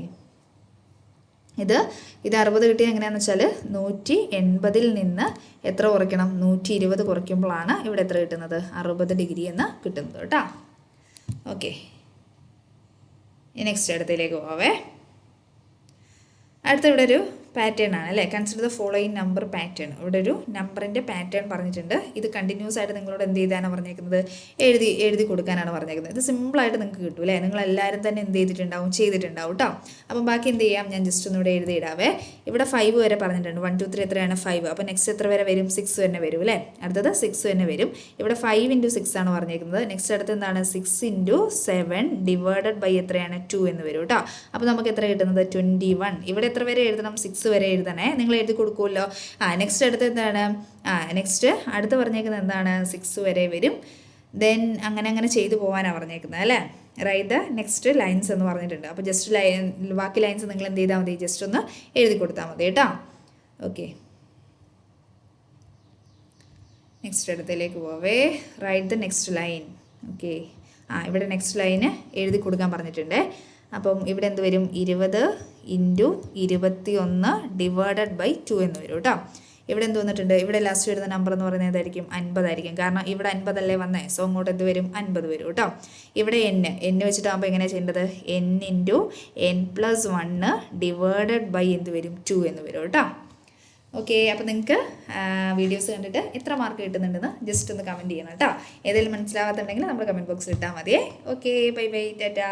ഇത് 60 കിട്ടിയത് എങ്ങനെയാണെന്ന് വെച്ചാൽ 180-ൽ നിന്ന് എത്ര കുറയ്ക്കണം? 120 കുറയ്ക്കുമ്പോഴാണ് ഇവിടെ എത്ര കിട്ടുന്നത്? 60 ഡിഗ്രി എന്ന് കിട്ടുന്നത് കേട്ടോ. ഓക്കെ നെക്സ്റ്റ് അടുത്തതിലേക്ക് പോവേ. അടുത്ത ഇവിടെ ഒരു പാറ്റേൺ ആണ് അല്ലേ? Consider the following number pattern. ഇവിടെ ഒരു നമ്പറിൻ്റെ പാറ്റേൺ പറഞ്ഞിട്ടുണ്ട്. ഇത് കണ്ടിന്യൂസ് ആയിട്ട് നിങ്ങളോട് എന്ത് ചെയ്താനാണ് പറഞ്ഞേക്കുന്നത്? എഴുതി കൊടുക്കാനാണ് പറഞ്ഞേക്കുന്നത്. ഇത് സിമ്പിളായിട്ട് നിങ്ങൾക്ക് കിട്ടും അല്ലേ? നിങ്ങളെല്ലാവരും തന്നെ എന്ത് ചെയ്തിട്ടുണ്ടാവും കേട്ടോ. അപ്പം ബാക്കി എന്ത് ചെയ്യാം? ഞാൻ ജസ്റ്റ് ഒന്നിവിടെ എഴുതിയിടാവേ. ഇവിടെ 5 വരെ പറഞ്ഞിട്ടുണ്ട്. 1 2 3 എത്രയാണ്? 5. അപ്പോൾ നെക്സ്റ്റ് എത്ര വരെ വരും? 6 തന്നെ വരും അല്ലേ? അടുത്തത് 6 തന്നെ വരും. ഇവിടെ 5 × 6 ആണ് പറഞ്ഞേക്കുന്നത്. നെക്സ്റ്റ് അടുത്ത് എന്താണ്? 6 × 7 ഡിവൈഡഡ് ബൈ എത്രയാണ്? 2 എന്ന് വരും കേട്ടോ. അപ്പോൾ നമുക്ക് എത്ര കിട്ടുന്നത്? 21. ഇവിടെ എത്ര വരെ എഴുതണം? 6 വരെ എഴുതണേ. നിങ്ങൾ എഴുതി കൊടുക്കുമല്ലോ. നെക്സ്റ്റ് അടുത്ത് എന്താണ്? നെക്സ്റ്റ് അടുത്ത് പറഞ്ഞേക്കുന്നത് എന്താണ്? 6 വരെ വരും. ദെൻ അങ്ങനെ ചെയ്തു പോകാനാണ് പറഞ്ഞേക്കുന്നത് അല്ലേ? റൈറ്റ് ദ നെക്സ്റ്റ് ലൈൻസ് എന്ന് പറഞ്ഞിട്ടുണ്ട്. അപ്പോൾ ജസ്റ്റ് ബാക്കി ലൈൻസ് നിങ്ങൾ എന്ത് ചെയ്താൽ മതി? ജസ്റ്റ് ഒന്ന് എഴുതി കൊടുത്താൽ മതി കേട്ടോ. ഓക്കെ നെക്സ്റ്റ് അടുത്തേക്ക് പോവേ. Write the next line. Okay ഇവിടെ നെക്സ്റ്റ് ലൈന് എഴുതി കൊടുക്കാൻ പറഞ്ഞിട്ടുണ്ട്. അപ്പം ഇവിടെ എന്ത് വരും? 20 × 21 ഡിവൈഡഡ് ബൈ 2 എന്ന് വരും കേട്ടോ. ഇവിടെ എന്ത് വന്നിട്ടുണ്ട്? ഇവിടെ ലാസ്റ്റ് വരുന്ന നമ്പർ എന്ന് പറയുന്നത് ഏതായിരിക്കും? 50 ആയിരിക്കും. കാരണം ഇവിടെ 50 അല്ലേ വന്നേ. സോ അങ്ങോട്ട് എന്ത് വരും? 50 വരും കേട്ടോ. ഇവിടെ n വെച്ചിട്ടാകുമ്പോൾ എങ്ങനെയാണ് ചെയ്യേണ്ടത്? n × n+1 ഡിവൈഡഡ് ബൈ എന്ത് വരും? 2 എന്ന് വരും കേട്ടോ. ഓക്കെ അപ്പോൾ നിങ്ങൾക്ക് വീഡിയോസ് കണ്ടിട്ട് എത്ര മാർക്ക് കിട്ടുന്നുണ്ടെന്ന് ജസ്റ്റ് ഒന്ന് കമൻറ്റ് ചെയ്യണം കേട്ടോ. ഏതെങ്കിലും മനസ്സിലാകാത്തുണ്ടെങ്കിൽ നമ്മുടെ കമൻറ്റ് ബോക്സിൽ ഇട്ടാൽ മതിയേ. Okay bye bye Tata.